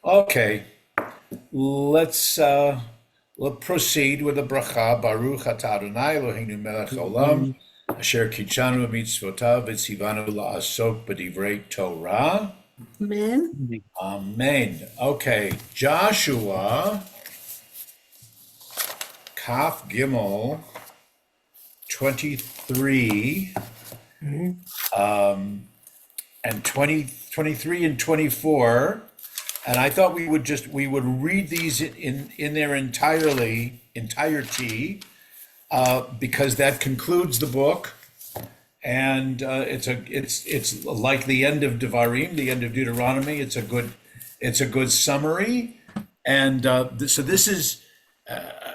Okay, let's proceed with the bracha. Baruch atah Adonai Eloheinu melech haolam, asher kitshanu b'mitzvotav v'tzivanu la'asok b'divrei Torah. Amen. Amen. Okay, Joshua, Kaf Gimel, 23, and 23 and 24. And I thought we would read these in their entirety, because that concludes the book, and it's like the end of Devarim, the end of Deuteronomy. It's a good summary, and so this is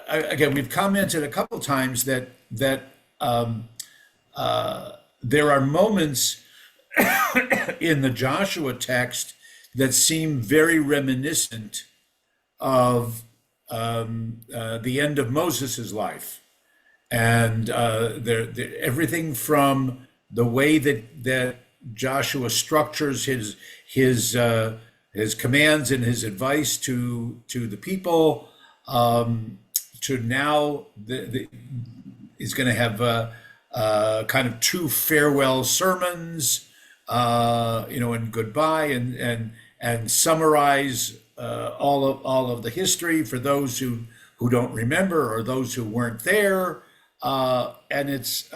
again, we've commented a couple times that there are moments in the Joshua text that seem very reminiscent of the end of Moses's life, and everything from the way that Joshua structures his commands and his advice to the people, to now he's going to have kind of two farewell sermons, and goodbye, and summarize all of the history for those who don't remember or those who weren't there. And it's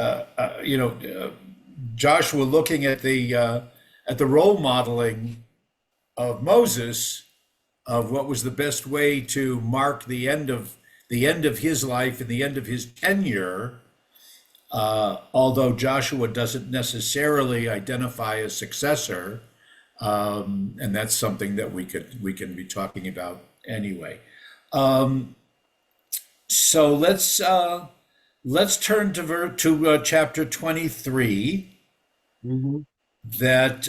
Joshua looking at the role modeling of Moses, of what was the best way to mark the end of his life and the end of his tenure. Although Joshua doesn't necessarily identify a successor, and that's something that we can be talking about anyway. So let's turn to chapter 23. That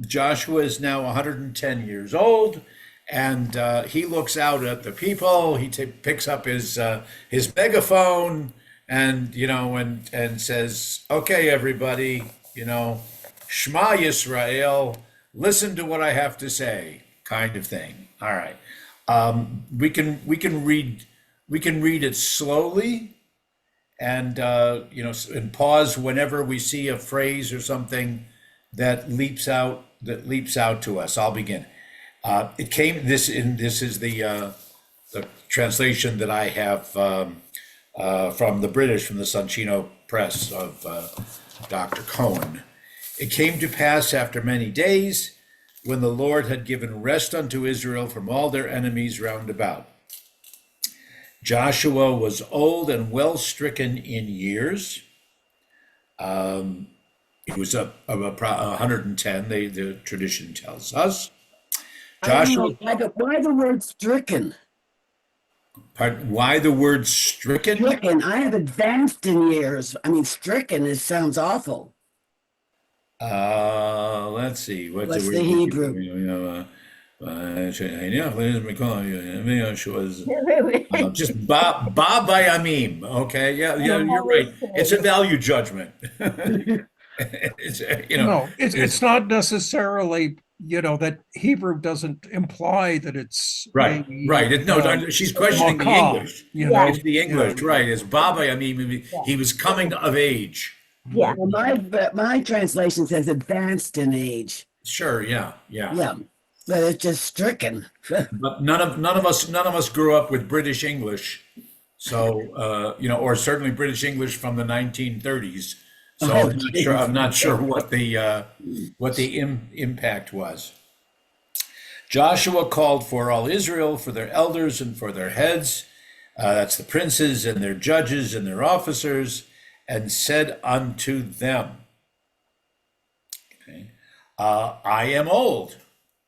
Joshua is now 110 years old, and he looks out at the people. He picks up his megaphone, and and says, "Okay, everybody, Shema Yisrael, listen to what I have to say," kind of thing. All right, we can read it slowly, and and pause whenever we see a phrase or something that leaps out to us. I'll begin. This is the translation that I have from the British, from the Soncino Press of Dr. Cohen. It came to pass after many days, when the Lord had given rest unto Israel from all their enemies round about. Joshua was old and well stricken in years. He was about 110, the tradition tells us. Joshua, Why the word stricken? why the word stricken? Stricken. I have advanced in years. I mean, stricken sounds awful. Let's see. What's the Hebrew? Just ba bayamim. Okay, yeah, you're right. It's a value judgment. It's No, it's not necessarily, that Hebrew doesn't imply that it's right. No, she's questioning the macabre, English. It's the English, right? It's Baba. I mean, he was coming of age. Yeah. Well, my translation says advanced in age. Sure. Yeah. Yeah, but it's just stricken. But none of us grew up with British English, so or certainly British English from the 1930s. So I'm not sure what the impact was. Joshua called for all Israel, for their elders and for their heads, that's the princes and their judges and their officers, and said unto them, okay, I am old.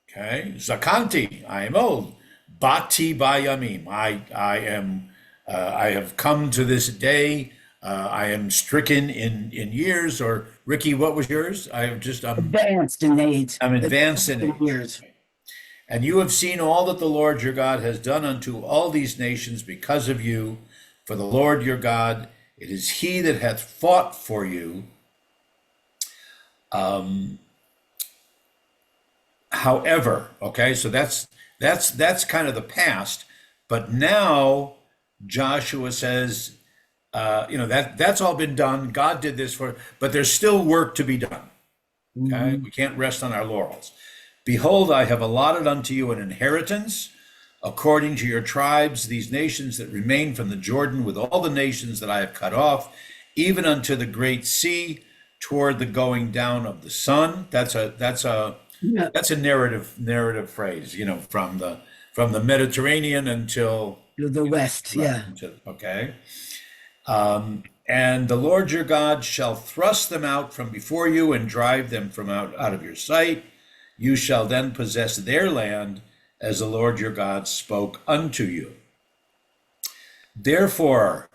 Okay, Zakanti, I am old. Bati bayamim, I have come to this day. I am stricken in years. Or Ricky, what was yours? I'm Advanced in age. I'm advanced in years. And you have seen all that the Lord your God has done unto all these nations because of you. For the Lord your God, it is he that hath fought for you. However, okay, so that's kind of the past, but now Joshua says, that's all been done. God did this but there's still work to be done. Okay, Mhm. we can't rest on our laurels. Behold, I have allotted unto you an inheritance according to your tribes, these nations that remain from the Jordan, with all the nations that I have cut off, even unto the great sea, toward the going down of the sun. Yeah. That's a narrative phrase, from the Mediterranean until To the west. right Yeah. until okay. And the Lord your God shall thrust them out from before you and drive them from out of your sight. You shall then possess their land as the Lord your God spoke unto you. Therefore,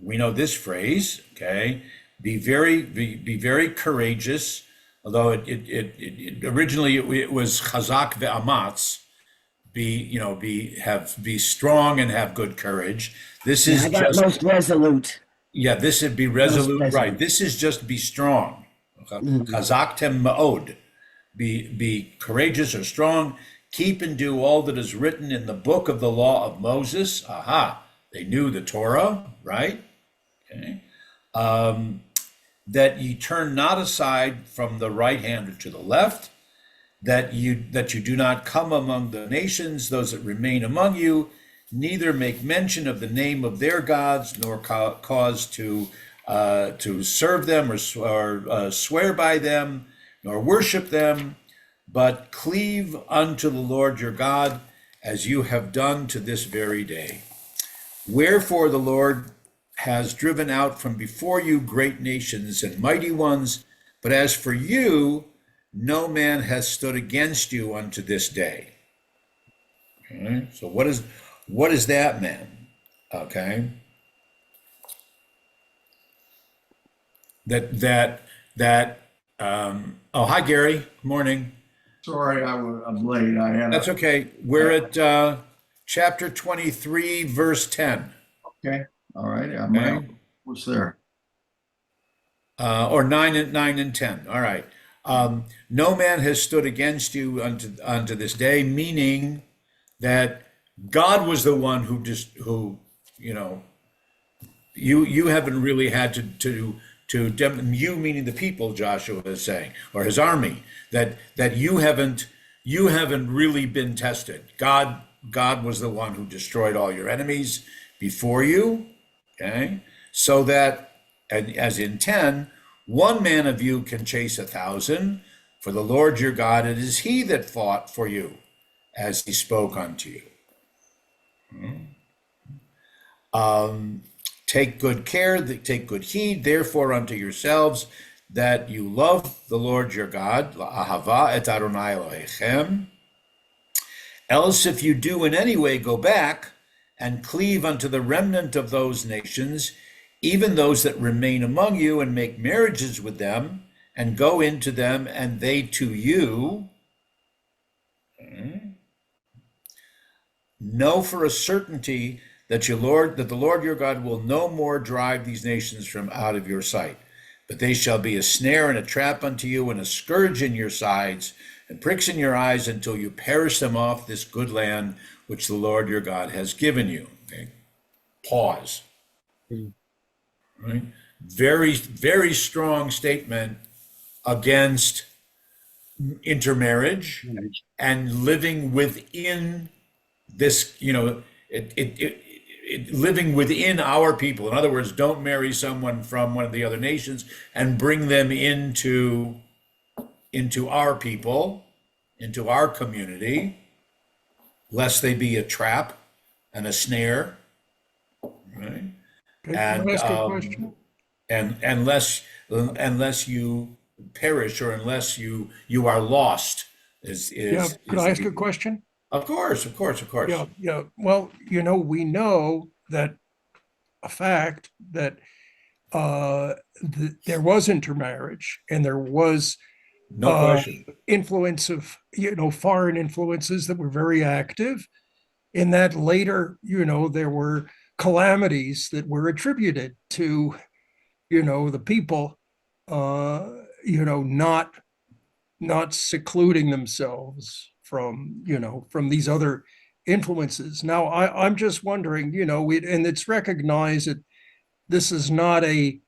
we know this phrase, okay? Be very courageous. Although it originally it was chazak ve'amatz, be strong and have good courage. This Yeah. is I got just most resolute. yeah, this would be Most resolute, right? resolute. This is just be strong. Mhm. Chazaktem ma'od. Be courageous or strong. Keep and do all that is written in the book of the law of Moses. Aha, they knew the Torah, right? Okay. That ye turn not aside from the right hand or to the left, that you do not come among the nations, those that remain among you, neither make mention of the name of their gods, nor cause to serve them or swear by them, nor worship them, but cleave unto the Lord your God, as you have done to this very day. Wherefore the Lord has driven out from before you great nations and mighty ones, but as for you, no man has stood against you unto this day. Okay? So what is that, man? Okay, that. Oh, hi, Gary. Good morning. Sorry, I'm late. I had That's a, okay. We're at chapter 23, verse 10. okay, all right, Okay, was there. or 9 and 10. All right. No man has stood against you unto this day, meaning that God was the one who you know you haven't really had you, meaning the people, Joshua is saying, or his army, that you haven't really been tested. God was the one who destroyed all your enemies before you. Okay, so that, and as in 10, one man of you can chase 1,000. For the Lord your God, it is he that fought for you, as he spoke unto you. Take good care, take good heed, therefore, unto yourselves, that you love the Lord your God, la'ahava et Adonai Elohechem. Else, if you do in any way go back and cleave unto the remnant of those nations, even those that remain among you, and make marriages with them, and go into them, and they to you, know for a certainty that the Lord your God will no more drive these nations from out of your sight. But they shall be a snare and a trap unto you, and a scourge in your sides, and pricks in your eyes, until you perish them off this good land which the Lord your God has given you. Okay. Pause. Right? Very, very strong statement against intermarriage and living within this, living within our people. In other words, don't marry someone from one of the other nations and bring them into our people, into our community, lest they be a trap and a snare, right? Okay, can I And ask a question? and unless you perish, or unless you are lost, Yeah, could is I ask a question? of course, of course, of course. Yeah, yeah. Well, we know that a fact that there was intermarriage and there was No uh, question. influence of foreign influences that were very active. In that later, there were calamities that were attributed to the people, not not secluding themselves from, from these other influences. Now, I'm just wondering, and it's recognized that this is not a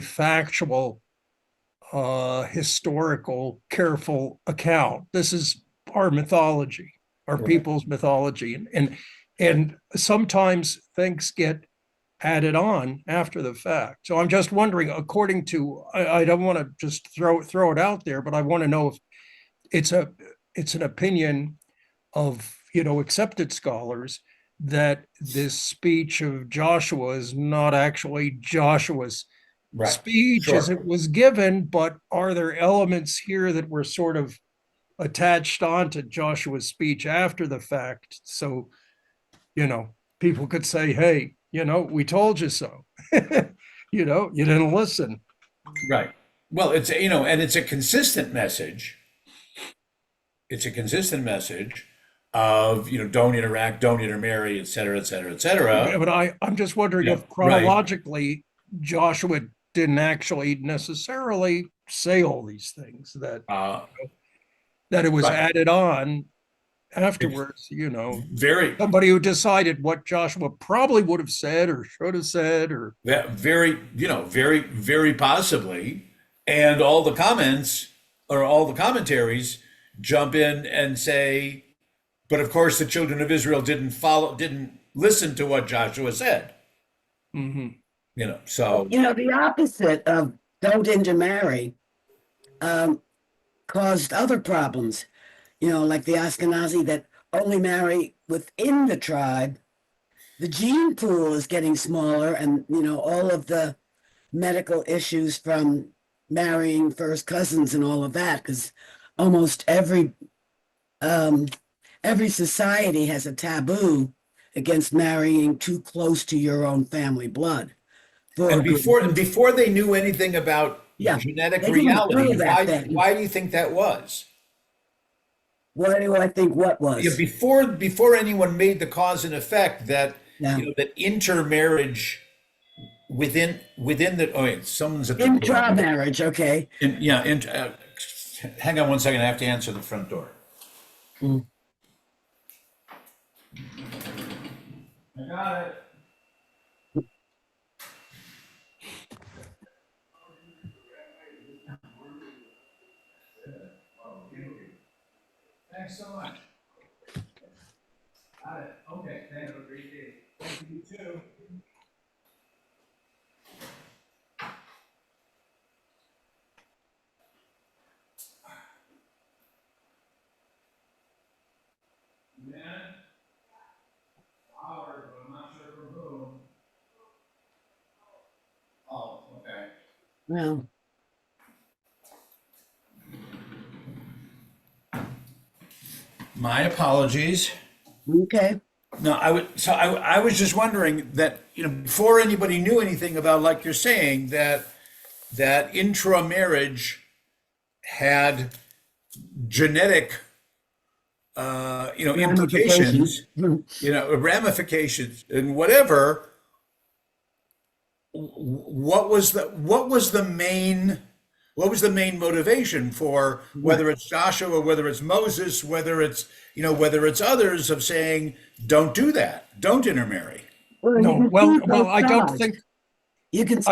factual, historical, careful account. This is our mythology, our Right. people's mythology, and sometimes things get added on after the fact. So I'm just wondering, according to, I don't want to just throw it out there, but I want to know if it's an opinion of accepted scholars that this speech of Joshua is not actually Joshua's Right. speech Sure. as it was given, but are there elements here that were sort of attached onto Joshua's speech after the fact? So, people could say, hey, we told you so. You didn't listen. Right. Well, and it's a consistent message. It's a consistent message of, don't interact, don't intermarry, et cetera, et cetera, et Yeah, cetera. but I'm just wondering Yeah, if chronologically Joshua didn't actually necessarily say all these things, Uh, that it was right. added on It's afterwards, very, somebody who decided what Joshua probably would have said or should have said, or very, very, very possibly. And all the comments or all the commentaries jump in and say, but of course the children of Israel didn't listen to what Joshua said. Mhm. So The opposite of don't intermarry caused other problems. Like the Ashkenazi that only marry within the tribe. The gene pool is getting smaller, and all of the medical issues from marrying first cousins and all of that, because almost every society has a taboo against marrying too close to your own family blood. and before they knew anything about Yeah, genetic they didn't reality, know that then. why do you think that was? What do I think? What Yeah, was? before anyone made the cause and effect that Yeah. that intermarriage within the someone's at the door. Intramarriage, okay. Hang on one second. I have to answer the front door. Mm. I got it. Thanks so much. Got it. Okay. Have a great day. Thank you too. Man, flowers, but I'm not sure from whom. Oh, okay. Well, My apologies. okay. No, I was just wondering that, before anybody knew anything about, like you're saying, that intramarriage had genetic, implications, Ramifications. ramifications and whatever. What was the main motivation for, whether it's Joshua, whether it's Moses, whether it's others, of saying, don't do that, don't intermarry? Well, you No, can well, see both I don't sides. think, You can.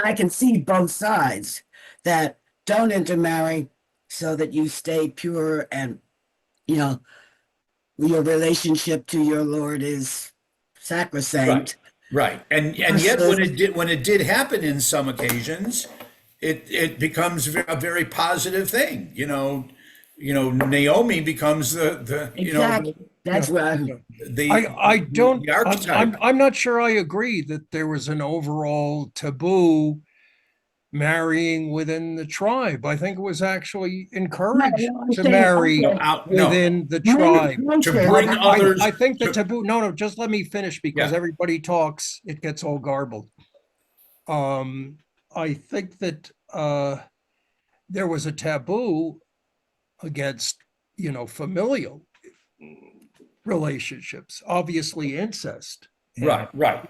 I can see both sides that don't intermarry so that you stay pure and your relationship to your Lord is sacrosanct. Right. And yet when it did happen in some occasions, it becomes a very positive thing. Naomi becomes the Exactly. That's yeah, where yeah. the I don't, the archetype. I'm not sure I agree that there was an overall taboo marrying within the tribe. I think it was actually encouraged I'm to saying, marry okay, No, within the many tribe. to cultures bring have- others. I think the to- taboo, no, just let me finish because Yeah. everybody talks, it gets all garbled. I think that there was a taboo against, familial relationships, obviously incest. Right. But, Right.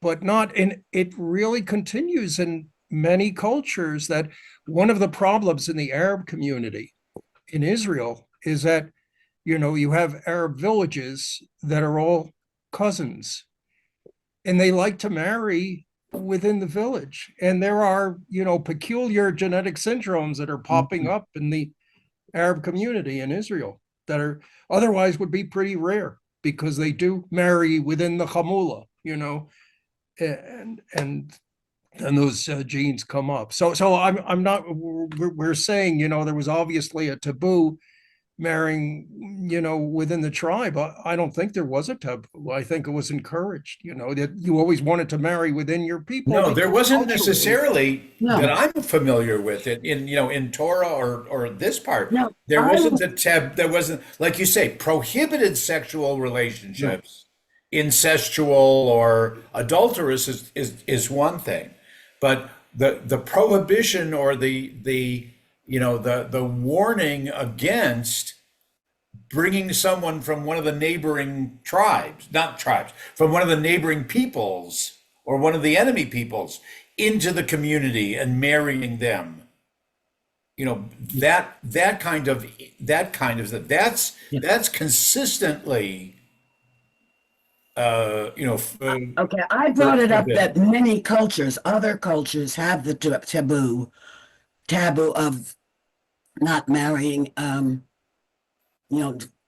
but not, and it really continues in many cultures that one of the problems in the Arab community in Israel is that, you have Arab villages that are all cousins, and they like to marry within the village. And there are, peculiar genetic syndromes that are popping up in the Arab community in Israel that are otherwise would be pretty rare because they do marry within the Hamula, and those genes come up. So I'm not. We're saying, there was obviously a taboo marrying, within the tribe. I don't think there was a taboo. I think it was encouraged. That you always wanted to marry within your people. No, there wasn't culturally- necessarily No. that I'm familiar with it in Torah or this part. No, There I wasn't was- there wasn't, like you say, prohibited sexual relationships, incestual or adulterous is one thing, but the prohibition or the warning against bringing someone from one of the neighboring tribes, not tribes, from one of the neighboring peoples or one of the enemy peoples into the community and marrying them. That's consistently Okay, I brought it up that many cultures, other cultures have the taboo of not marrying,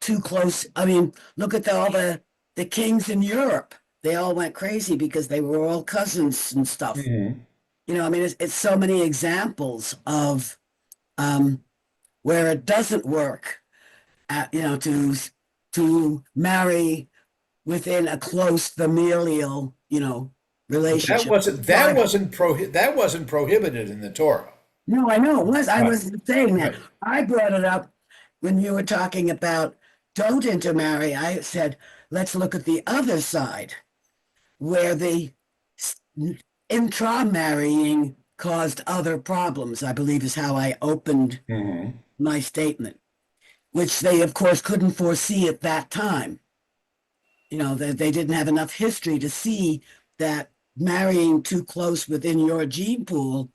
too close. I mean, look at all the kings in Europe. They all went crazy because they were all cousins and stuff. Mhm. I mean, it's so many examples of where it doesn't work, to marry within a close familial, relationship. that wasn't prohibited in the Torah. No, I know it was. I Right. was saying that. Right. I brought it up when you were talking about don't intermarry. I said, let's look at the other side, where the intra-marrying caused other problems, I believe is how I opened my statement, which they, of course, couldn't foresee at that time. They didn't have enough history to see that marrying too close within your gene pool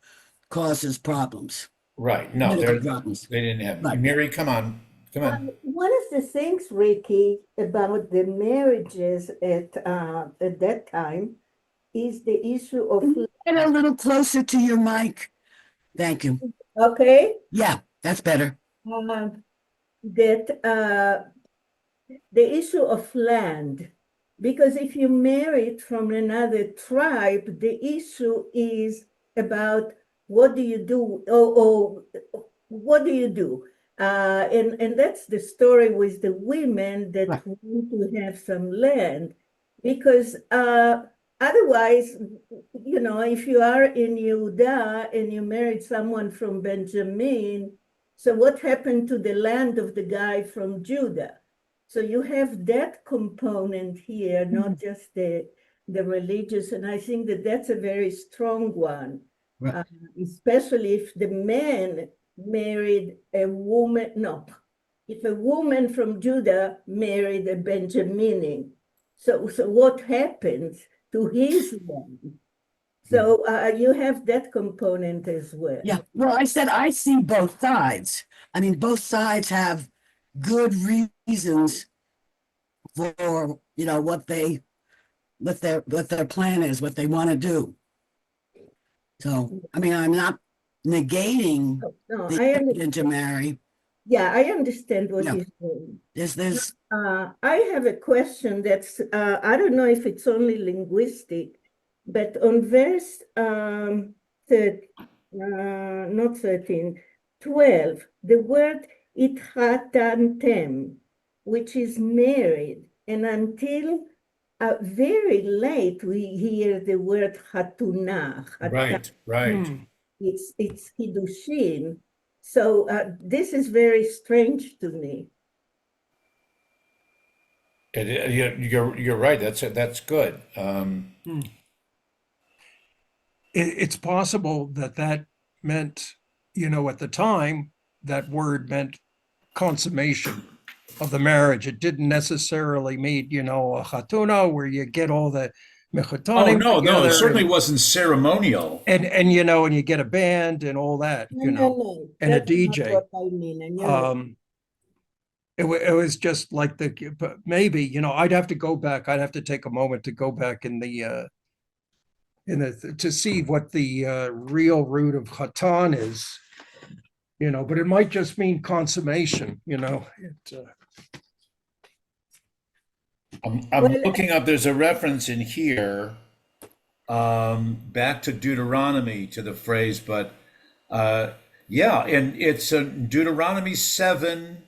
causes problems. Right. No, Medical problems. they didn't have. Right. Mary, come on. Come on. One of the things, Ricky, about the marriages at that time is the issue of, Get a little closer to your mic. Thank you. okay, Yeah, that's better. that the issue of land. Because if you married from another tribe, the issue is about what do you do, or what do you do? And that's the story with the women that Right. want to have some land, because otherwise, if you are in Yehuda and you married someone from Benjamin, so what happened to the land of the guy from Judah? So you have that component here, not just the religious, and I think that that's a very strong one, Right. especially if the man married a woman. No, if a woman from Judah married a Benjamini, so what happens to his land? So you have that component as well. Yeah. Well, I said I see both sides. I mean, both sides have good reasons for what their plan is, what they want to do. So, I mean, I'm not negating No, the intermarry. I understand what Yeah. you're saying. There's I have a question that's, I don't know if it's only linguistic, but on verse not 13, 12, the word itchatantem, which is married, and until very late we hear the word hatuna. Right. Right. It's kiddushin. So this is very strange to me. You're right. That's good. It's possible that meant, at the time, that word meant consummation of the marriage. It didn't necessarily mean, a chatuna where you get all the Oh, mechatanim no, no, it together, certainly wasn't ceremonial. and you know, and you get a band and all that, No, you no, know, no, and a that's not DJ. what I mean, and you're right. It was just like but maybe, you know, I'd have to go back. I'd have to take a moment to go back to see what the real root of Hatan is, you know, but it might just mean consummation, you know. I'm Well, looking up, there's a reference in here back to Deuteronomy to the phrase, but yeah, and it's Deuteronomy 7,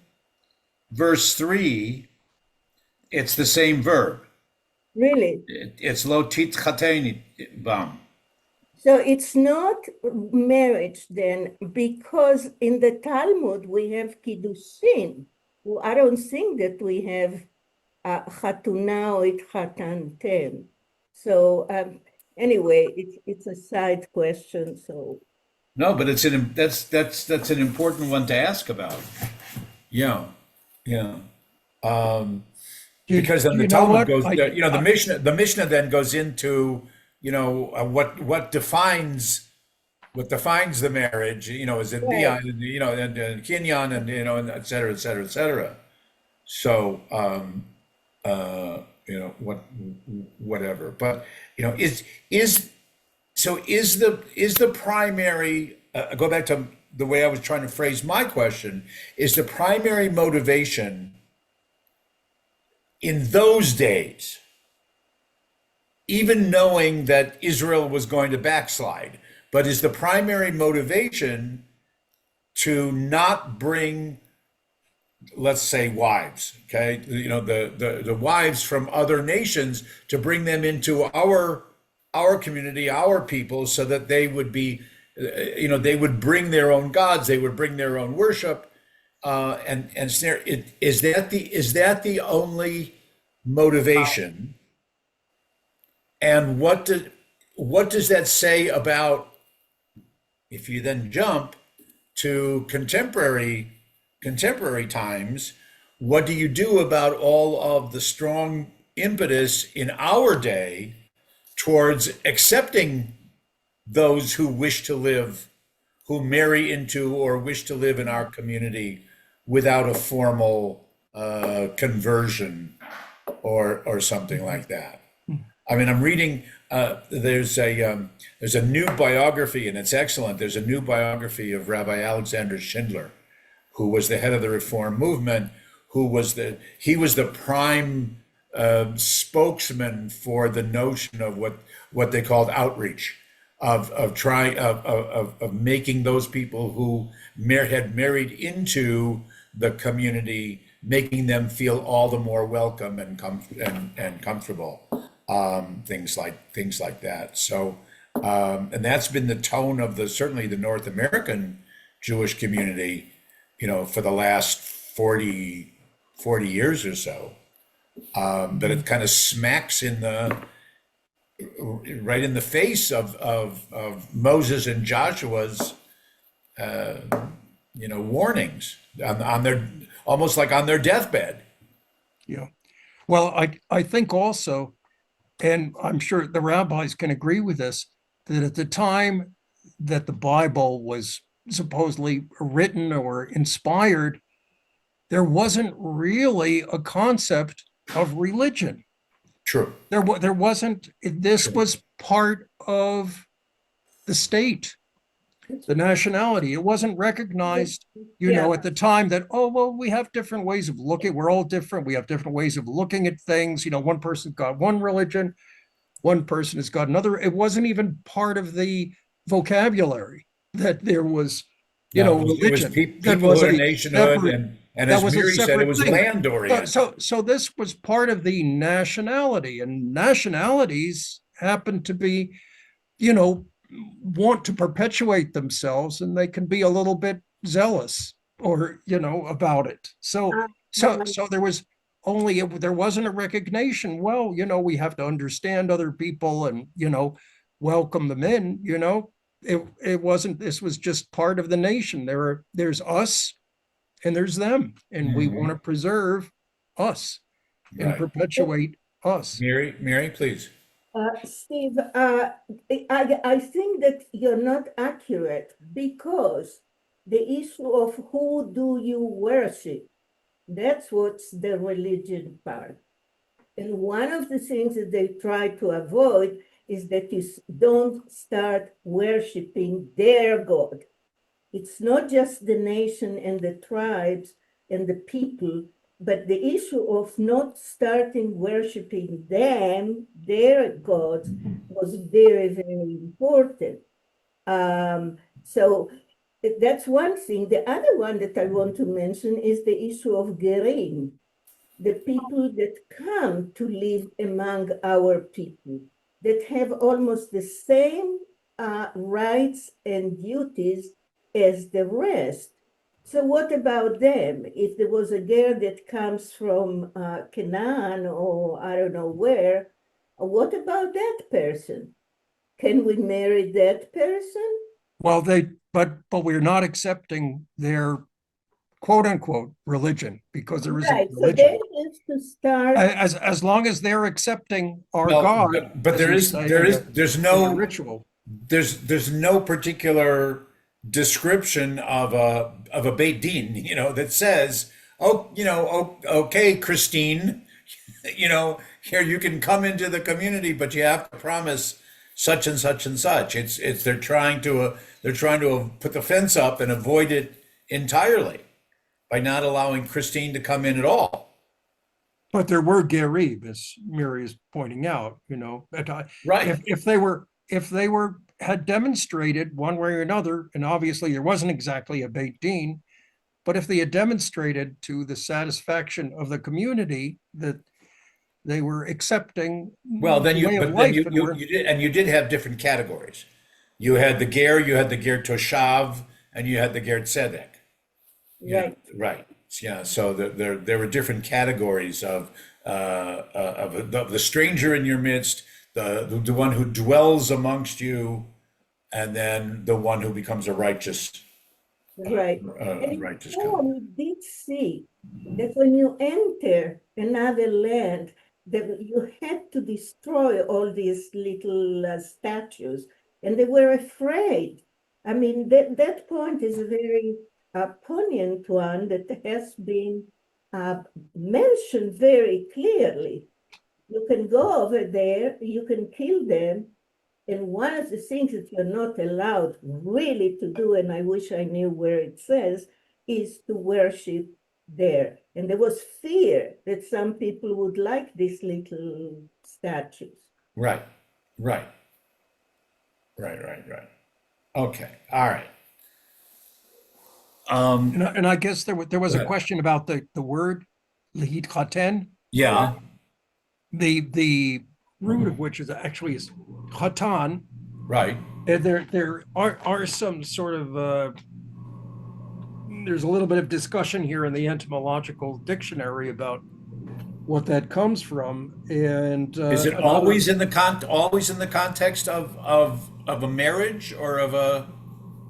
verse 3. It's the same verb. really, It's lo titchateni bam. so it's not marriage then, because in the Talmud we have kiddushin. Well, I don't think that we have chatuna or itchatantem. So anyway, it's a side question. So No, but that's an important one to ask about. Yeah, yeah. Because then the You know Talmud what? goes, you know, the Mishnah then goes into, you know, what defines the marriage. You know, is it right. bian, you know, and kinyan, and you know, and et cetera, et cetera, et cetera. So, you know, whatever. But you know, is the primary? Go back to the way I was trying to phrase my question. Is the primary motivation in those days, even knowing that Israel was going to backslide, but is the primary motivation to not bring, let's say, wives, okay, you know, the wives from other nations, to bring them into our community, our people, so that they would be, you know, they would bring their own gods, they would bring their own worship, and snare. Is that the only motivation? And what does that say about, if you then jump to contemporary times, what do you do about all of the strong impetus in our day towards accepting those who wish to live, who marry into or wish to live in our community without a formal conversion or something like that? I mean, I'm reading. There's a new biography, and it's excellent. There's a new biography of Rabbi Alexander Schindler, who was the head of the Reform movement, he was the prime spokesman for the notion of what they called outreach, of making those people who had married into the community, making them feel all the more welcome and comfortable, things like that. So, and that's been the tone of certainly the North American Jewish community, you know, for the last 40 years or so. That it kind of smacks right in the face of Moses and Joshua's, you know, warnings on their, almost like on their deathbed. Yeah. Well, I think also, and I'm sure the rabbis can agree with this, that at the time that the Bible was supposedly written or inspired, there wasn't really a concept of religion. True. There wasn't. This was part of the state, the nationality. It wasn't recognized, you know, at the time that, oh, well, we have different ways of looking. We're all different. We have different ways of looking at things. You know, one person's got one religion, one person has got another. It wasn't even part of the vocabulary that there was, you know, religion. It was people who are nationhood, and as Miri said, it was land oriented. So this was part of the nationality, and nationalities happen to be, you know, want to perpetuate themselves, and they can be a little bit zealous, or, you know, about it. So there wasn't a recognition. Well, you know, we have to understand other people and, you know, welcome them in, you know. It wasn't, this was just part of the nation. There's us and there's them, and we want to preserve us and perpetuate us. Miri, please. Steve, I think that you're not accurate because the issue of who do you worship, that's what's the religion part. And one of the things that they try to avoid is that you don't start worshiping their God. It's not just the nation and the tribes and the people, but the issue of not starting worshiping them, their gods, was very, very important. So that's one thing. The other one that I want to mention is the issue of gerim, the people that come to live among our people, that have almost the same rights and duties as the rest. So what about them? If there was a girl that comes from Canaan or I don't know where, what about that person? Can we marry that person? Well, but we're not accepting their quote unquote religion because there isn't Right, so religion. they have to start. As long as they're accepting our Well, God, but as there you is say there in is the- there's in the no ritual. there's no particular description of a Beit Din, that says, oh, okay, Christine, here you can come into the community, but you have to promise such and such and such. It's they're trying to put the fence up and avoid it entirely by not allowing Christine to come in at all. But there were gerib, as Miri is pointing out, but Right. if they were had demonstrated one way or another, and obviously there wasn't exactly a Beit Din, but if they had demonstrated to the satisfaction of the community that they were accepting Well, then the way of then life and were you did have different categories. You had the ger, you had the ger toshav, and you had the ger tzedek. Right. Right. Yeah. So there were different categories of the stranger in your midst, the one who dwells amongst you, and then the one who becomes a righteous Right. And in righteous Paul, covenant. we did see that when you enter another land, that you had to destroy all these little statues, and they were afraid. I mean, that point is a very poignant one that has been mentioned very clearly. You can go over there, you can kill them, and one of the things that you're not allowed really to do, and I wish I knew where it says, is to worship there. And there was fear that some people would like these little statues. Right. Right. Right. Okay. All right. and I guess there was Go a ahead. question about the word lihit chaten, Yeah. the root of which is actually is chatan. Right. And there are some sort of there's a little bit of discussion here in the etymological dictionary about what that comes from, and Is it another- always in the context of a marriage or of a?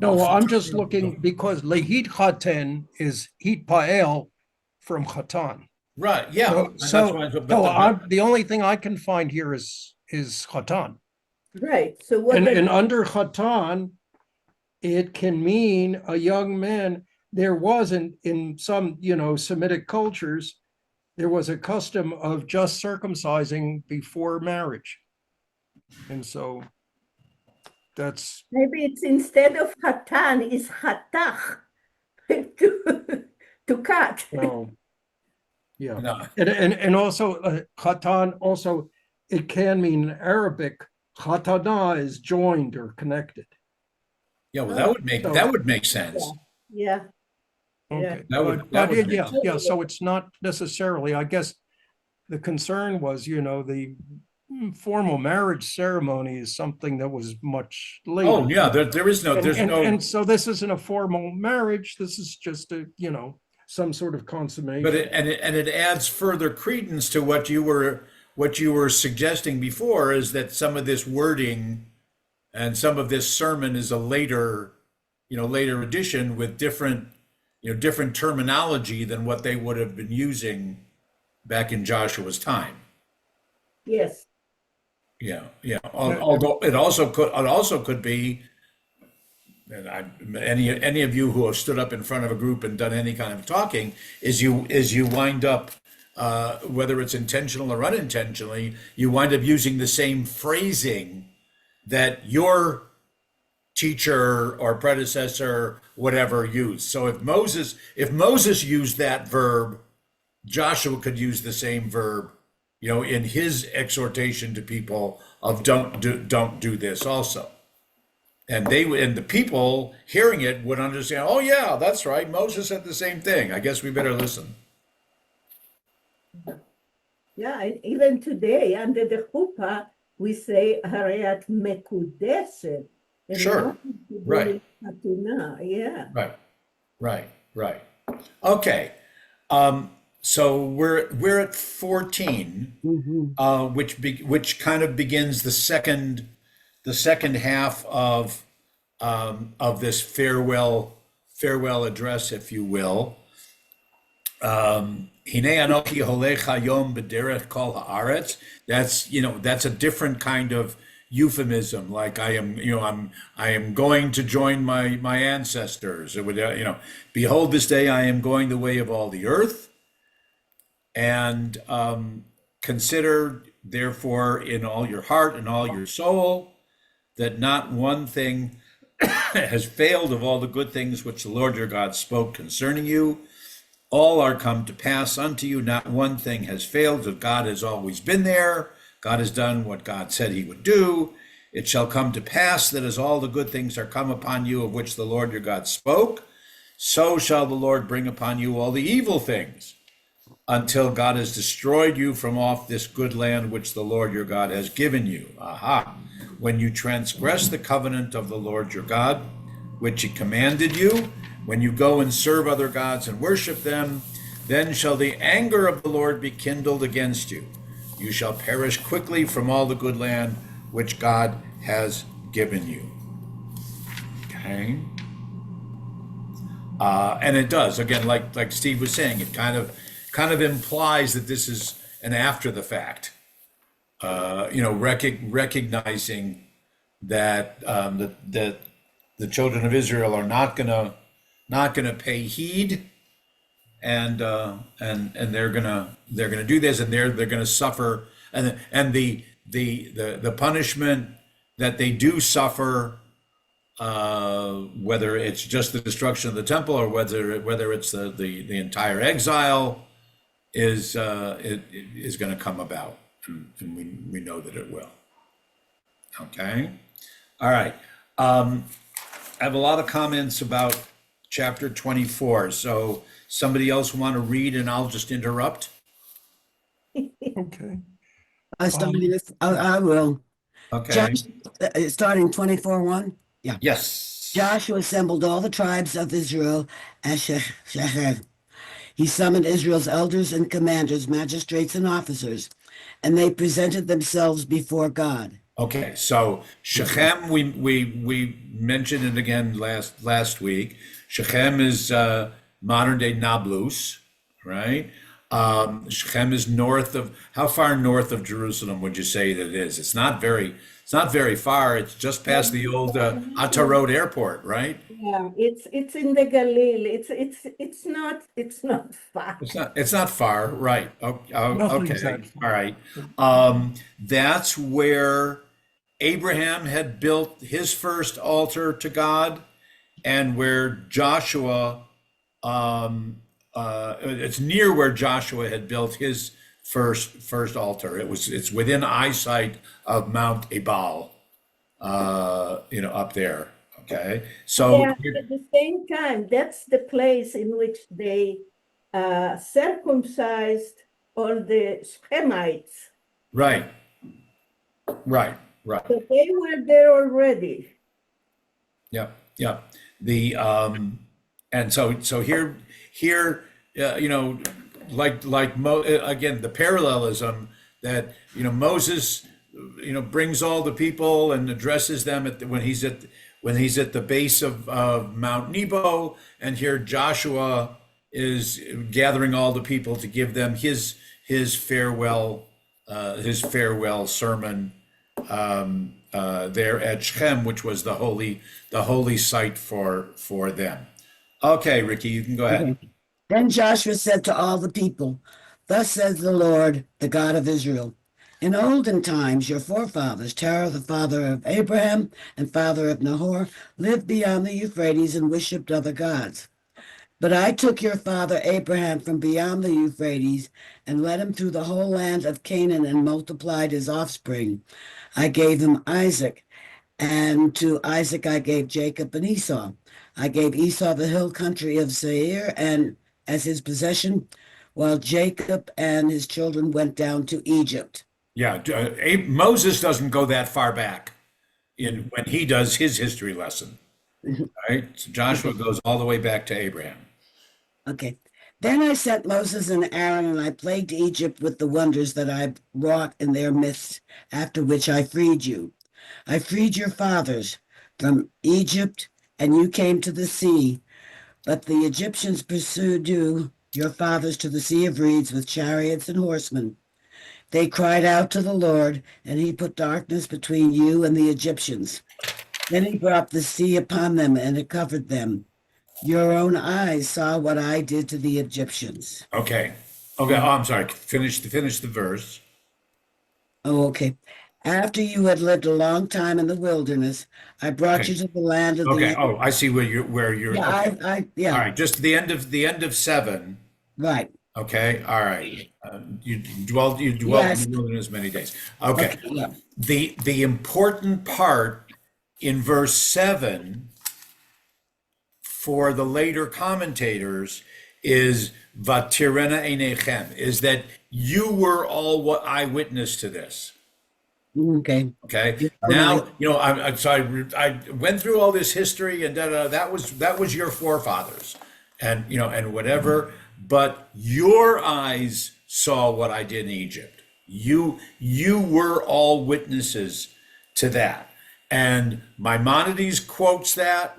No, I'm just looking because lehit chaten is hit pael from chatan. Right. Yeah. So, That's so, why- but the only thing I can find here is chatan, Right. So what and under chatan, it can mean a young man. There wasn't in some Semitic cultures, there was a custom of just circumcising before marriage, and so that's maybe it's instead of hatan is hatach to cut. well, yeah. No. And also khatan also it can mean in Arabic khatana is joined or connected. Yeah. Well, that would make sense. Yeah. Okay. That would- But that would make yeah. So it's not necessarily. I guess the concern was, the formal marriage ceremony is something that was much later. Oh yeah. There is no. There's no. And so this isn't a formal marriage. This is just a some sort of consummation. But it adds further credence to what you were suggesting before, is that some of this wording and some of this sermon is a later addition with different terminology than what they would have been using back in Joshua's time. Yes. Yeah. Although it also could be, and any of you who have stood up in front of a group and done any kind of talking, is you wind up, whether it's intentional or unintentionally, you wind up using the same phrasing that your teacher or predecessor, whatever, used. So if Moses used that verb, Joshua could use the same verb, in his exhortation to people of don't do this also. And the people hearing it would understand, oh yeah, that's right, Moses said the same thing. I guess we better listen. Yeah, and even today, under the chuppah, we say Harayat Mekudeshet. and Sure. not to Right. do Hatuna. Yeah. Right. Okay. So we're at 14, which kind of begins the second half of this farewell address, if you will. Hinei anochi holech hayom b'derech kol haaretz. That's a different kind of euphemism. Like I am going to join my ancestors. It would, behold, this day I am going the way of all the earth. And consider, therefore, in all your heart and all your soul, that not one thing has failed of all the good things which the Lord your God spoke concerning you. All are come to pass unto you. Not one thing has failed, but God has always been there. God has done what God said he would do. It shall come to pass that as all the good things are come upon you of which the Lord your God spoke, so shall the Lord bring upon you all the evil things, until God has destroyed you from off this good land which the Lord your God has given you. Aha. When you transgress the covenant of the Lord your God, which he commanded you, when you go and serve other gods and worship them, then shall the anger of the Lord be kindled against you. You shall perish quickly from all the good land which God has given you. Okay. And it does, again, like Steve was saying, it kind of implies that this is an after the fact, recognizing that that the children of Israel are not gonna pay heed, and they're gonna do this, and they're gonna suffer, and the punishment that they do suffer, whether it's just the destruction of the temple or whether it's the entire exile, is going to come about, and we know that it will. Okay, all right. I have a lot of comments about chapter 24. So somebody else want to read, and I'll just interrupt. Okay. I will. Okay. Starting 24:1. Yeah. Yes. Joshua assembled all the tribes of Israel at Shechem. He summoned Israel's elders and commanders, magistrates and officers, and they presented themselves before God. Okay, so Shechem, we mentioned it again last week. Shechem is modern day Nablus, right? Shechem is how far north of Jerusalem would you say that it is? It's not very far. It's just past the old Atarot airport, right? Yeah, it's in the Galil. It's not far. It's not far, right? Nothing's Okay, that far. all right. That's where Abraham had built his first altar to God, and where Joshua, it's near where Joshua had built his first altar. It's within eyesight of Mount Ebal, up there. Okay, so Yeah, at the same time, that's the place in which they circumcised all the Shechemites. right. So they were there already. Yeah. The and so here, again, the parallelism that Moses, brings all the people and addresses them when he's at the base of Mount Nebo, and here Joshua is gathering all the people to give them his farewell sermon there at Shechem, which was the holy site for them. Okay, Ricky, you can go ahead. Okay. Then Joshua said to all the people, "Thus says the Lord, the God of Israel. In olden times, your forefathers, Terah, the father of Abraham and father of Nahor, lived beyond the Euphrates and worshipped other gods. But I took your father Abraham from beyond the Euphrates and led him through the whole land of Canaan and multiplied his offspring. I gave him Isaac, and to Isaac I gave Jacob and Esau. I gave Esau the hill country of Seir and as his possession, while Jacob and his children went down to Egypt." Yeah, Moses doesn't go that far back in when he does his history lesson, right? So Joshua goes all the way back to Abraham. Okay. Then I sent Moses and Aaron, and I plagued Egypt with the wonders that I wrought in their midst, after which I freed you. I freed your fathers from Egypt, and you came to the sea. But the Egyptians pursued you, your fathers, to the Sea of Reeds with chariots and horsemen. They cried out to the Lord, and he put darkness between you and the Egyptians. Then he brought the sea upon them, and it covered them. Your own eyes saw what I did to the Egyptians. Okay. Okay. Oh, I'm sorry. Finish the verse. Oh, okay. After you had lived a long time in the wilderness, I brought Okay. you to the land of Okay. the. Oh, I see where you're. Yeah, Okay. yeah, All right. Just the end of 7. right. Okay. All right. You dwelled Yes. in the wilderness many days. Okay. Okay, yeah. The important part in verse 7 for the later commentators is Vatirena Einechem, is that you were all eyewitness to this. Okay. Okay. Oh, Now, I'm sorry. I went through all this history and that was your forefathers, and and whatever. But your eyes saw what I did in Egypt. You were all witnesses to that, and Maimonides quotes that.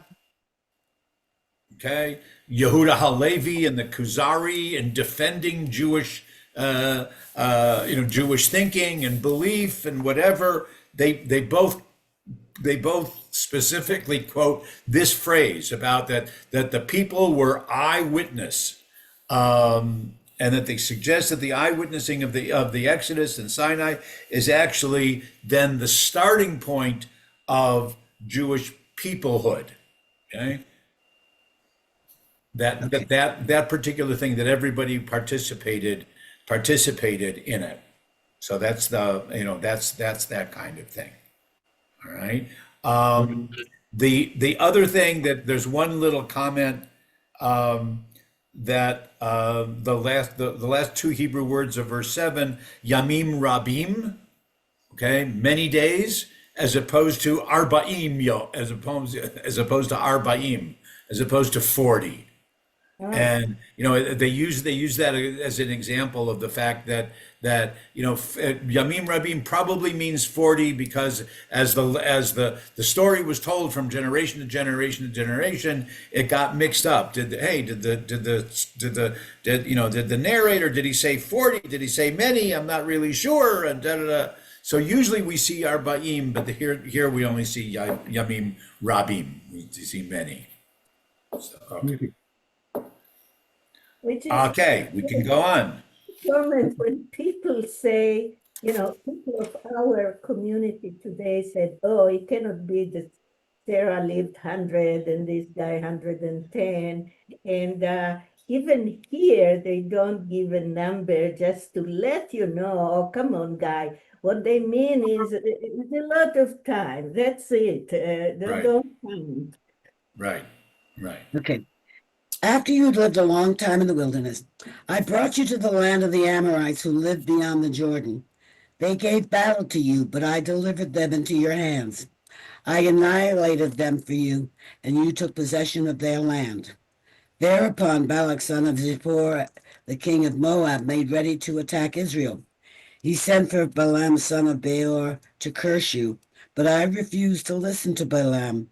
Okay, Yehuda Halevi and the Kuzari in defending Jewish Jewish thinking and belief and whatever, they both specifically quote this phrase about that the people were eyewitness, and that they suggest that the eyewitnessing of the Exodus and Sinai is actually then the starting point of Jewish peoplehood. Okay. That particular thing that everybody participated in it. So that's that's that kind of thing. All right. The other thing that there's one little comment that the last two Hebrew words of verse 7, Yamim Rabim, okay, many days, as opposed to Arba'im, as opposed to Arba'im, as opposed to 40. And they use that as an example of the fact that Yamim Rabim probably means 40 because as the story was told from generation to generation to generation, it got mixed up. Did the narrator, did he say 40? Did he say many? I'm not really sure. And da da da. So usually we see Arba'im, but here we only see Yamim Rabim. We see many. So, okay. Which is Okay, we can go on. comment when people say, people of our community today said, "Oh, it cannot be that Sarah lived 100 and this guy 110." And even here, they don't give a number just to let you know, "Oh, come on, guy." What they mean is it's a lot of time. That's it. Right. Don't count. Right. Okay. After you had lived a long time in the wilderness, I brought you to the land of the Amorites who lived beyond the Jordan. They gave battle to you, but I delivered them into your hands. I annihilated them for you, and you took possession of their land. Thereupon Balak, son of Zippor, the king of Moab, made ready to attack Israel. He sent for Balaam, son of Beor, to curse you, but I refused to listen to Balaam.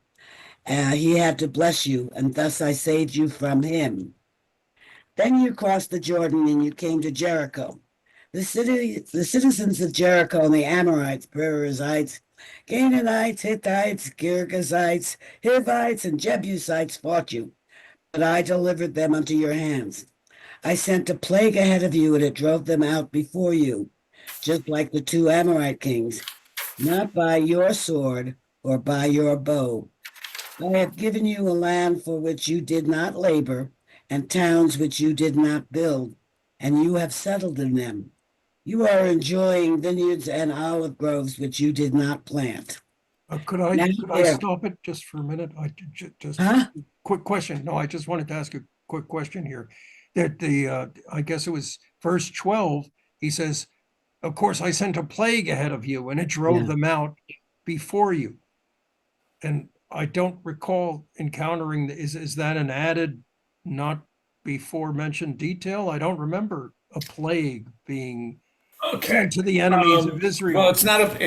He had to bless you, and thus I saved you from him. Then you crossed the Jordan and you came to Jericho. the citizens of Jericho and the Amorites, Perizzites, Canaanites, Hittites, Girgashites, Hivites, and Jebusites fought you, but I delivered them unto your hands. I sent a plague ahead of you, and it drove them out before you, just like the two Amorite kings, not by your sword or by your bow. I have given you a land for which you did not labor, and towns which you did not build, and you have settled in them. You are enjoying vineyards and olive groves which you did not plant. Could I Now could I there- stop it just for a minute? Just Huh? quick question. No, I just wanted to ask a quick question here. That I guess it was verse 12. He says, "Of course, I sent a plague ahead of you, and it drove Yeah. them out before you." And I don't recall encountering is that an added, not before mentioned detail? I don't remember a plague being Okay. sent to the enemies of Well, Israel. it's not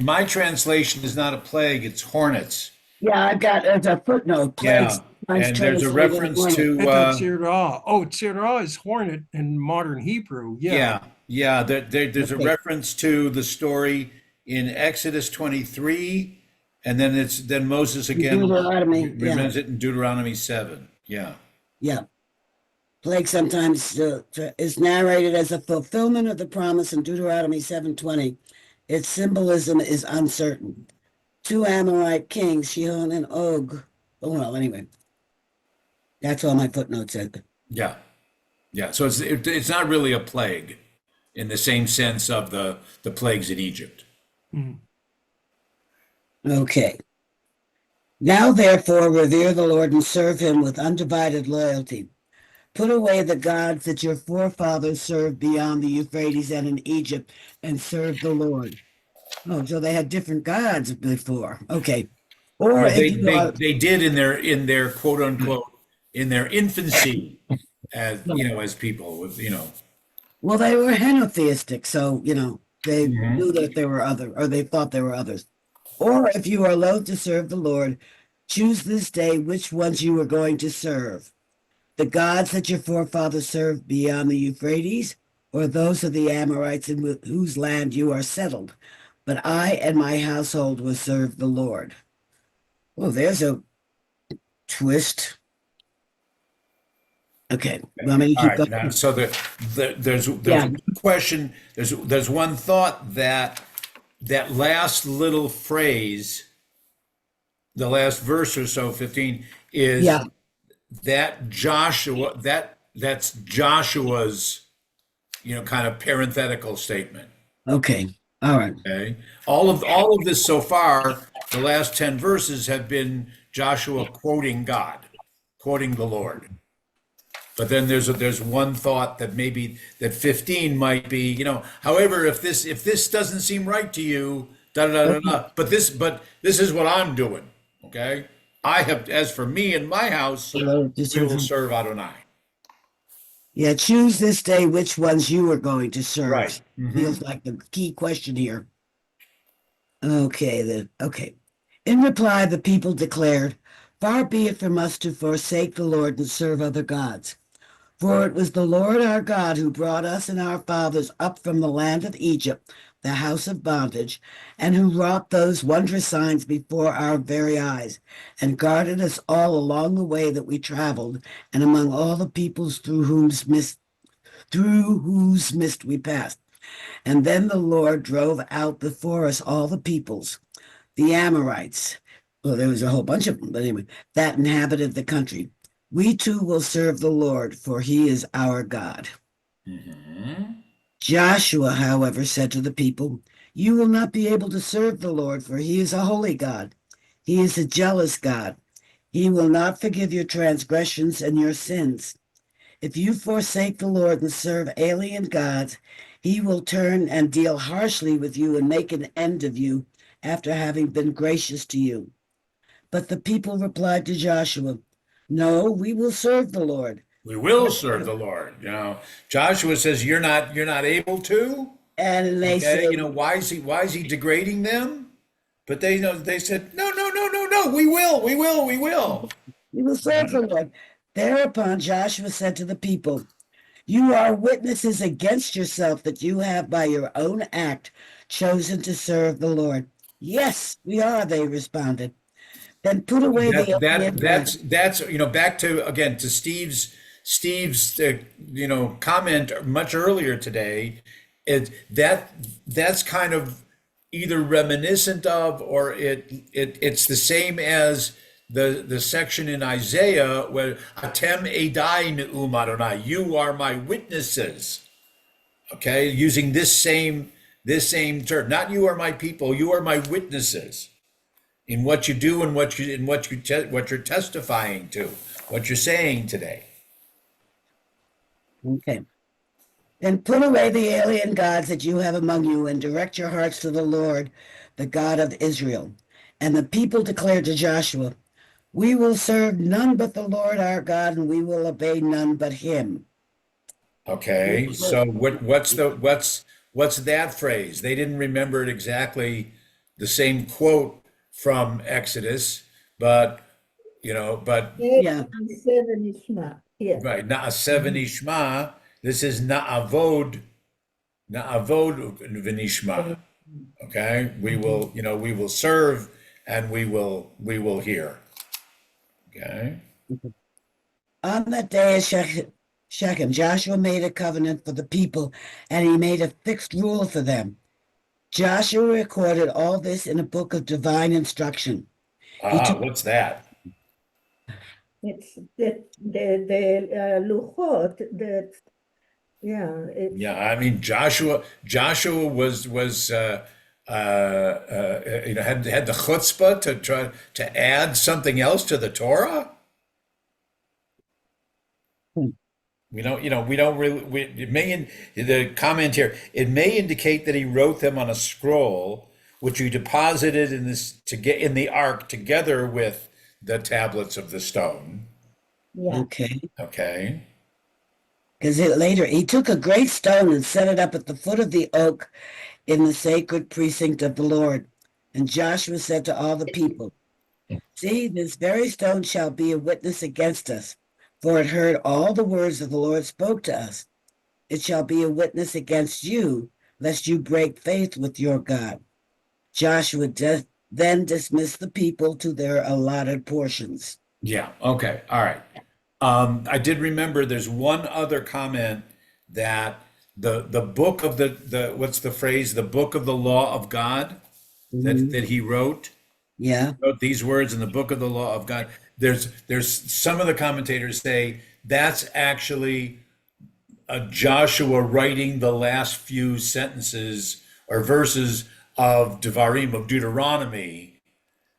my translation is not a plague, it's hornets. Yeah, I've got a footnote. Yeah, Plagues, and there's a translated reference hornet. to, Tzirah. Oh, Tzirah is hornet in modern Hebrew. Yeah. there's a Okay. reference to the story in Exodus 23, and then Moses again Deuteronomy, yeah. remembers it in Deuteronomy 7. Yeah. Yeah. Plague sometimes is narrated as a fulfillment of the promise in Deuteronomy 7:20. Its symbolism is uncertain. Two Amorite kings, Shihon and Og. Oh, well, anyway. That's all my footnotes said. Yeah. Yeah. So it's not really a plague in the same sense of the plagues in Egypt. Okay. Now, therefore, revere the Lord and serve him with undivided loyalty. Put away the gods that your forefathers served beyond the Euphrates and in Egypt and serve the Lord. Oh, so they had different gods before. Okay. Or Well, if they, you they are, they did in their quote unquote in their infancy as as people with well, they were henotheistic, so they Mhm. knew that there were other, or they thought there were others. Or if you are loath to serve the Lord, choose this day which ones you are going to serve. The gods that your forefathers served beyond the Euphrates, or those of the Amorites in whose land you are settled. But I and my household will serve the Lord. Oh, there's a twist. Okay, want me to All keep right. going? Now, so there's Yeah. one question. There's one thought that last little phrase, the last verse or so, 15, is Yeah. that Joshua that's Joshua's kind of parenthetical statement. Okay, all right. Okay. All of this so far, the last 10 verses have been Joshua quoting God, quoting the Lord. But then there's one thought that maybe that 15 might be, however, if this doesn't seem right to you, da da da da da. But this is what I'm doing. Okay. I have, as for me and my house, we will serve Adonai. Yeah, choose this day which ones you are going to serve. Right. Mhm. Feels like the key question here. Okay, okay. In reply, the people declared, "Far be it from us to forsake the Lord and serve other gods. For it was the Lord our God who brought us and our fathers up from the land of Egypt, the house of bondage, and who wrought those wondrous signs before our very eyes, and guarded us all along the way that we traveled, and among all the peoples through whose midst we passed. And then the Lord drove out before us all the peoples, the Amorites." Well, there was a whole bunch of them, but anyway, "that inhabited the country. We too will serve the Lord, for he is our God." Joshua, however, said to the people, "You will not be able to serve the Lord, for he is a holy God. He is a jealous God. He will not forgive your transgressions and your sins. If you forsake the Lord and serve alien gods, he will turn and deal harshly with you and make an end of you after having been gracious to you." But the people replied to Joshua, "No, we will serve the Lord." We will serve the Lord. Joshua says you're not able to. And they Okay, say, why is he degrading them? But they said no, we will. "We will serve the Lord." Thereupon Joshua said to the people, You are witnesses against yourself that you have by your own act chosen to serve the Lord. Yes, we are, they responded. Then put away the alien gods. That's back to again to Steve's comment much earlier today. That's kind of either reminiscent of, or it's the same as the section in Isaiah where Atem Edai Ne'um Adonai, you are my witnesses. Okay, using this same term, not you are my people, you are my witnesses in what you do and what you're testifying to, what you're saying today. Okay. Then put away the alien gods that you have among you and direct your hearts to the Lord, the God of Israel. And the people declared to Joshua, we will serve none but the Lord our God, and we will obey none but him. Okay, so what's that phrase? They didn't remember it exactly the same quote from Exodus, but Yeah. Seven Ishma. Yeah. right, Na'aseh v'nishma. This is Na'avod v'nishma. Okay, we will serve and we will hear. Okay. On that day at Shechem, Joshua made a covenant for the people, and he made a fixed rule for them. Joshua recorded all this in a book of divine instruction. What's that? It's the Luchot that, yeah. Yeah, I mean Joshua was had the chutzpah to try to add something else to the Torah. We don't really. The comment here, it may indicate that he wrote them on a scroll, which he deposited in the ark together with the tablets of the stone. Yeah. Okay. Okay. Because later he took a great stone and set it up at the foot of the oak in the sacred precinct of the Lord. And Joshua said to all the people, see, this very stone shall be a witness against us, for it heard all the words that the Lord spoke to us. It shall be a witness against you, lest you break faith with your God. Joshua then dismissed the people to their allotted portions. Yeah. Okay. All right. I did remember there's one other comment that the book of the what's the phrase? The book of the law of God that he wrote. Yeah. Wrote these words in the book of the law of God. There's some of the commentators say that's actually Joshua writing the last few sentences or verses of Devarim, of Deuteronomy.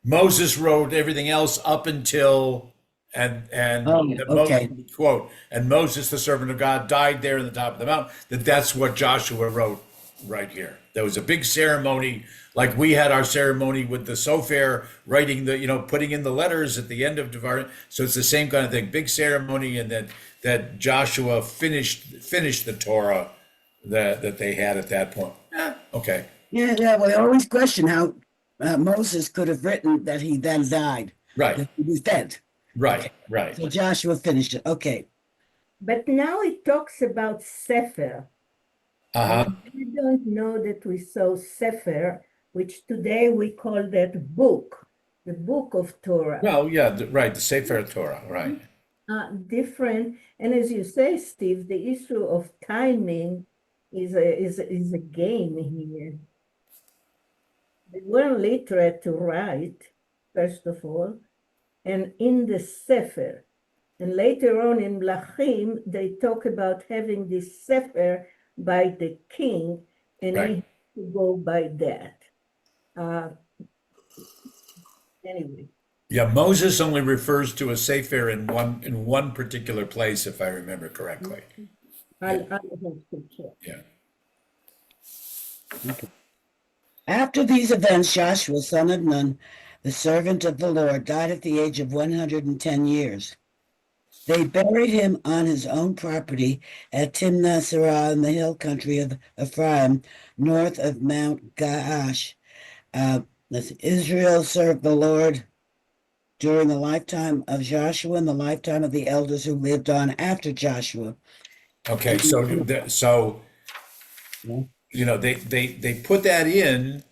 Moses wrote everything else up until okay. quote, and Moses, the servant of God, died there in the top of the mountain. That's what Joshua wrote right here. There was a big ceremony, like we had our ceremony with the Sofer writing putting in the letters at the end of Devarim. So it's the same kind of thing, big ceremony, and that Joshua finished the Torah that they had at that point. Okay. Yeah. Well, I always question how Moses could have written that he then died. Right. That he was dead. Right. Right. So Joshua finished it. Okay. But now it talks about Sefer. Uh-huh. We don't know that we saw Sefer, which today we call that book, the book of Torah. Well, yeah, right. The Sefer Torah, right. Different, and as you say, Steve, the issue of timing is a game here. They weren't literate to write, first of all, and in the Sefer. And later on in Mlachim, they talk about having this Sefer by the king, and Right. we have to go by that. Anyway. Yeah, Moses only refers to a Sefer in one particular place, if I remember correctly. I'll have to check. Yeah. After these events, Joshua, son of Nun, the servant of the Lord, died at the age of 110 years. They buried him on his own property at Timnath Serah in the hill country of Ephraim, north of Mount Gaash. Israel served the Lord during the lifetime of Joshua and the lifetime of the elders who lived on after Joshua. Okay, so they put that in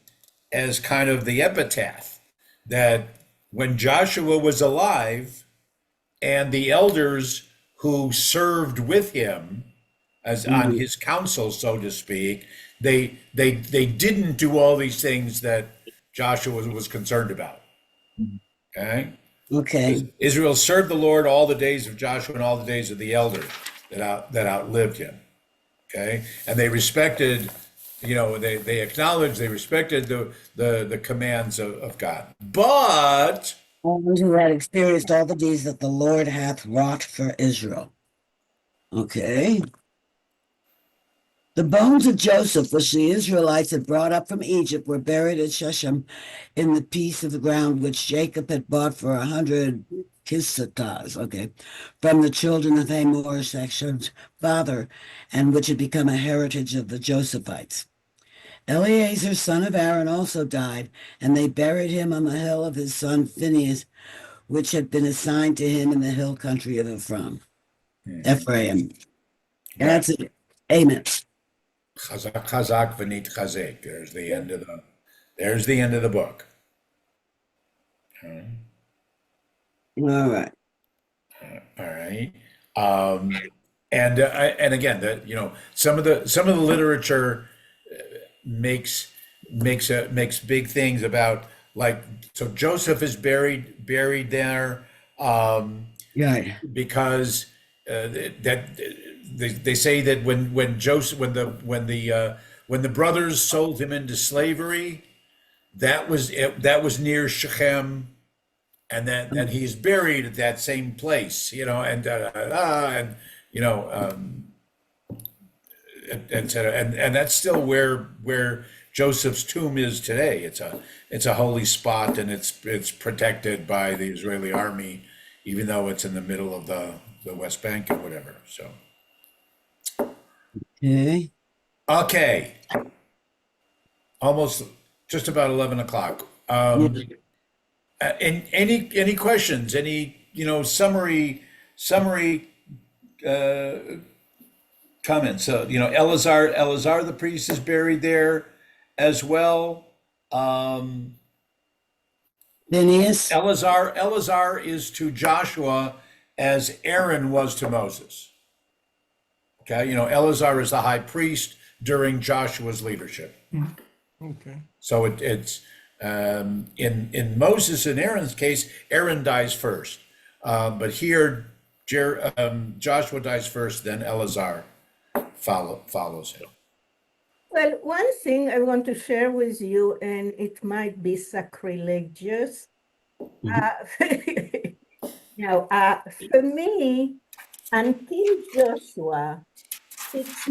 as kind of the epitaph that when Joshua was alive and the elders who served with him as on his council, so to speak, they didn't do all these things that Joshua was concerned about. Okay. Okay. Israel served the Lord all the days of Joshua and all the days of the elders that outlived him. Okay, and they respected, they acknowledged, they respected the commands of God. But And who had experienced all the deeds that the Lord hath wrought for Israel. Okay. The bones of Joseph, which the Israelites had brought up from Egypt, were buried at Shechem in the piece of the ground which Jacob had bought for 100 kisatas, okay, from the children of Hamor, Shechem's father, and which had become a heritage of the Josephites. Eleazar, son of Aaron, also died, and they buried him on the hill of his son Phinehas, which had been assigned to him in the hill country of Ephraim. That's it. Amen. chazak chazak v'nit chazek. There's the end of the book. Okay. All right. All right. And again, some of the literature makes big things about, like, so Joseph is buried there Right. because they say that when Joseph when the brothers sold him into slavery, that was near Shechem, and that he's buried at that same place, and etc. And that's still where Joseph's tomb is today. It's a holy spot, and it's protected by the Israeli army, even though it's in the middle of the West Bank or whatever. So Okay. okay, almost just about 11 o'clock. And any questions? Any summary comments? So Eleazar the priest is buried there as well. Phineas. Eleazar is to Joshua as Aaron was to Moses. Okay, Eleazar is the high priest during Joshua's leadership. Okay. So it's in Moses and Aaron's case, Aaron dies first, but here Joshua dies first, then Eleazar follows him. Well, one thing I want to share with you, and it might be sacrilegious. Now, for me, until Joshua, it's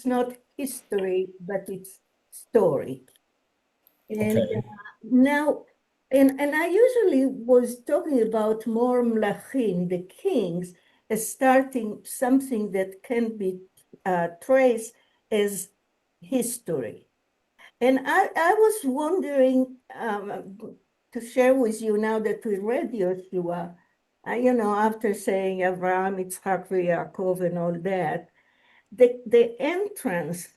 not history, but it's story. And Okay. now, and I usually was talking about more Mlachim, the kings, as starting something that can be traced as history. And I was wondering to share with you, now that we read Joshua, after saying Abraham, Yitzhak, Yaakov, and all that, the entrance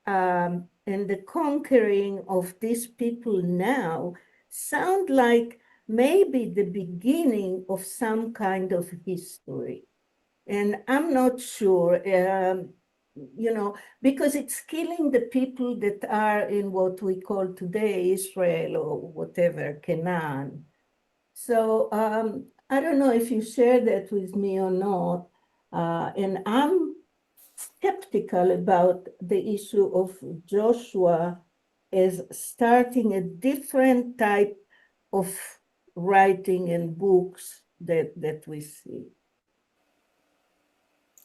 and the conquering of these people now sound like maybe the beginning of some kind of history. And I'm not sure, because it's killing the people that are in what we call today Israel or whatever, Canaan. So I don't know if you share that with me or not. And I'm skeptical about the issue of Joshua as starting a different type of writing and books that we see.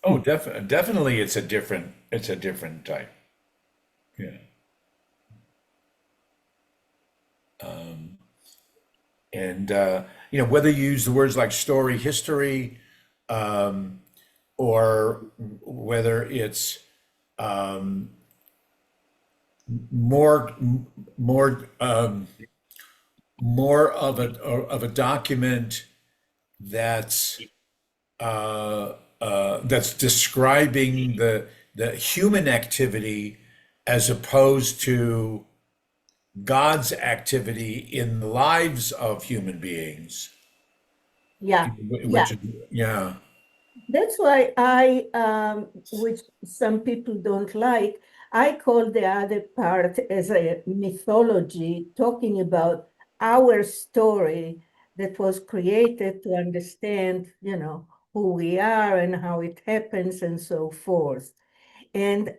Oh, definitely, it's a different type. Yeah. And whether you use the words like story, history, or whether it's more of a document that's that's describing the human activity as opposed to God's activity in the lives of human beings. Yeah, yeah. Which, yeah, That's why which some people don't like, I call the other part as a mythology, talking about our story that was created to understand, who we are and how it happens and so forth. And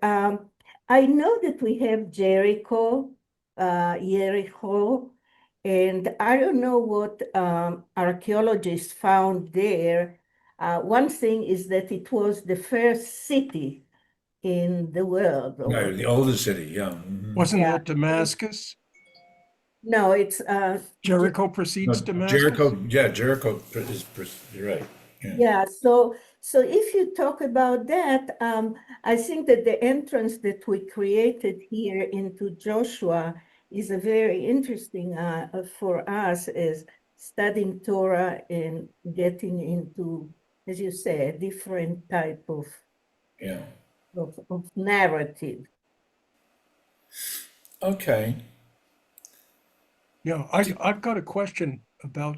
I know that we have Jericho, Jericho, and I don't know what archaeologists found there. One thing is that it was the first city in the world. no, the oldest city, yeah. Wasn't Yeah. that Damascus? No, it's Jericho No, precedes Damascus? Jericho, yeah, Jericho is, you're right. Yeah. Yeah, so if you talk about that, I think that the entrance that we created here into Joshua is a very interesting for us as studying Torah and getting into, as you say, a different type Yeah. of narrative. Okay. Yeah, I've got a question about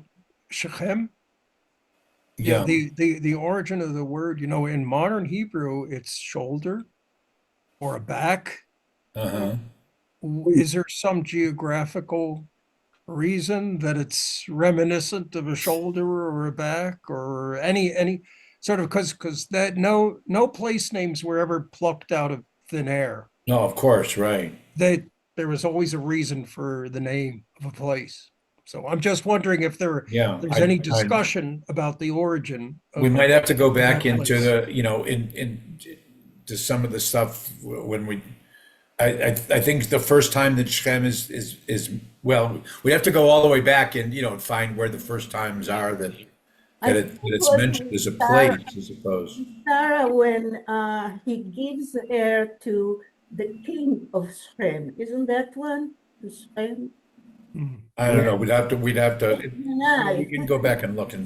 Shechem. Yeah. The origin of the word, in modern Hebrew, it's shoulder or a back. Uh-huh. Is there some geographical reason that it's reminiscent of a shoulder or a back or any sort of because that no place names were ever plucked out of thin air. No, of course, right. There was always a reason for the name of a place. So I'm just wondering if Yeah. there's any discussion about the origin We of might have to go back that into place. the, in to some of the stuff when I think the first time that Shem is well, we have to go all the way back and, and find where the first times are that I that, think it's what mentioned as a Sarah- place, I suppose. Sarah, when he gives her to the king of Shem, isn't that one? To Shem? Hmm. I don't know. We'd have to, Yeah, we can go back and look Yeah.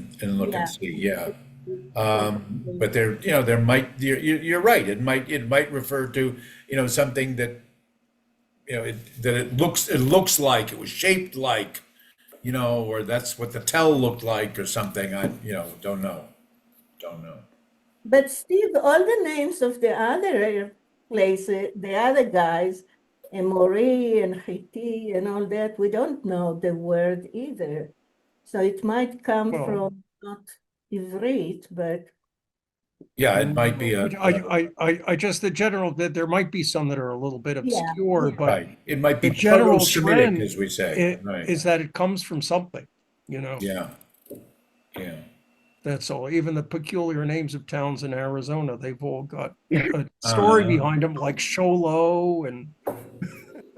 and see. Yeah. But there might, you're right. It might refer to, something that, that it looks like, it was shaped like, or that's what the tell looked like or something. I, don't know. Don't know. But Steve, all the names of the other places, the other guys, Emori and Hiti and all that, we don't know the word either. So it might come Well- from not Ivrit, but Yeah, it might be a, I just the general that there might be some that are a little bit obscure, but right. It might be the general Proto-Semitic, trend as we say. Right. is that it comes from something, Yeah. Yeah. That's all. Even the peculiar names of towns in Arizona, they've all got a story behind them, like Sholo, and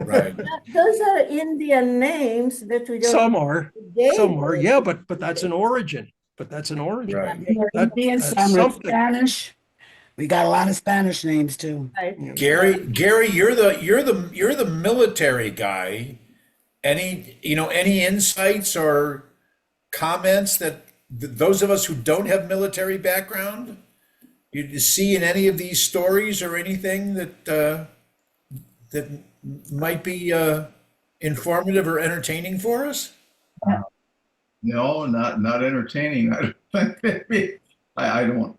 Right. those are Indian names that we don't some know are, today. yeah, but that's an origin. But that's an origin. Right. Indian, that's some are something. Spanish. We got a lot of Spanish names too. Right? Gary, you're the military guy. Any insights or comments that those of us who don't have military background, you see in any of these stories or anything that might be informative or entertaining for us? No, not entertaining. I don't,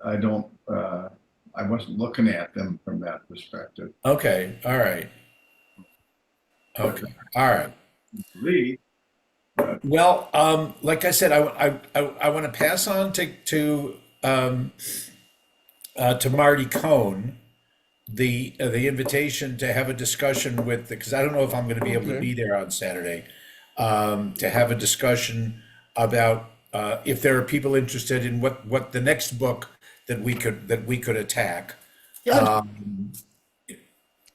I wasn't looking at them from that perspective. Okay, all right. Okay, all right. Lee, Well, like I said, I want to pass on to Marty Cohn the invitation to have a discussion with, because I don't know if I'm going to be able to be there on Saturday, to have a discussion about if there are people interested in what the next book that we could attack. Yeah.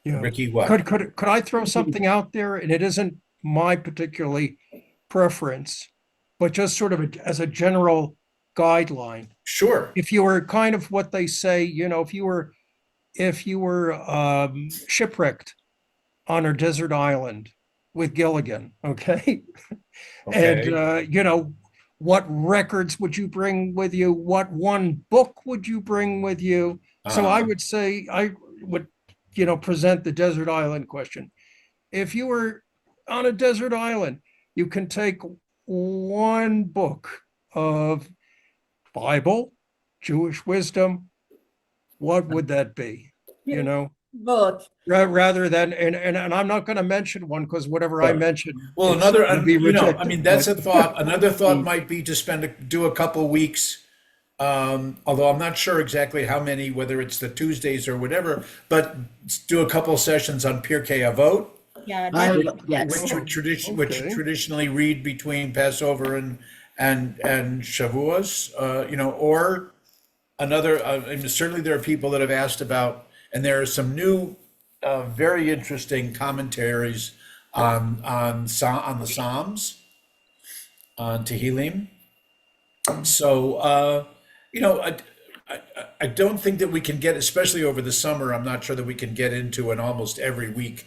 Ricky, what? Could I throw something out there? And it isn't my particularly preference, but just sort of as a general guideline. Sure. If you were kind of what they say, if you were shipwrecked on a desert island with Gilligan, okay? Okay. And what records would you bring with you? What one book would you bring with you? So I would say I would, present the desert island question. If you were on a desert island, you can take one book of Bible, Jewish wisdom. What would that be? You know, Both. rather than, and I'm not going to mention one because whatever I mention, Well, it's another, gonna be I rejected, mean, that's a but- thought. Another thought might be to do a couple weeks. Although I'm not sure exactly how many, whether it's the Tuesdays or whatever, but do a couple sessions on Pirkei Avot, Yeah, Yes. which Okay. traditionally read between Passover and Shavuos, or another. And certainly, there are people that have asked about, and there are some new, very interesting commentaries on the Psalms, on Tehillim. So, I don't think that we can get, especially over the summer. I'm not sure that we can get into an almost every week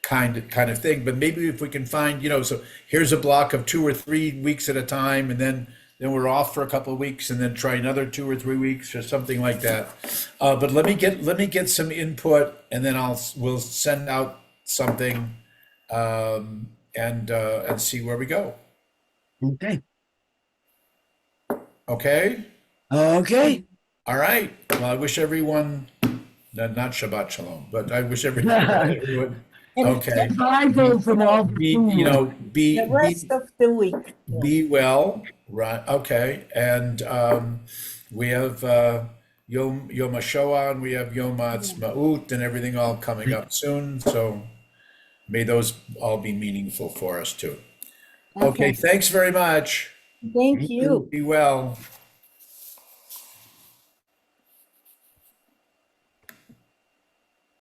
kind of thing. But maybe if we can find, so here's a block of 2 or 3 weeks at a time, and then we're off for a couple of weeks, and then try another 2 or 3 weeks or something like that. But let me get some input, and then we'll send out something, and see where we go. Okay. Okay. Okay. All right. Well, I wish everyone, not Shabbat Shalom, but I wish everyone, okay. Bible from all. Be, the rest of the week. be well, right? Okay. And we have Yom HaShoah, and we have Yom HaAtzmaut, and everything all coming up soon. So may those all be meaningful for us too. Okay. Thanks very much. Thank you. Be well.